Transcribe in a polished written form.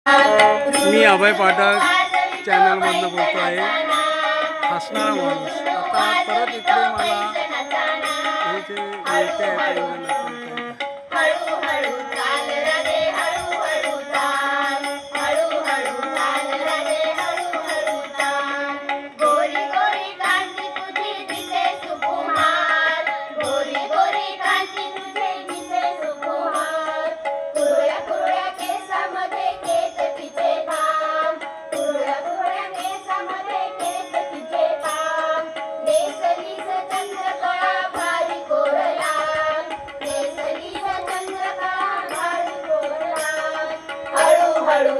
मी अभय पाठक चॅनलमधनं बोलतो आहे. हसणारा माणूस. आता परत इकडे मला हे जे नेते आहेत हळूहळू चाल रे हळूहळू चाल, हळूहळू चाल रे हळूहळू चाल. गोरी गोरी कांती तुझी दिसे सुकुमार, गोरी गोरी कांती तुझी दिसे सुकुमार. कुरळ्या कुरळ्या केसामध्ये केस तिचे काम, कुरळ्या कुरळ्या केसामध्ये केस तिचे काम. नेसलीस चंद्रकळा भारी कोरला, नेसलीस चंद्रकळा भारी कोरला. हळूहळू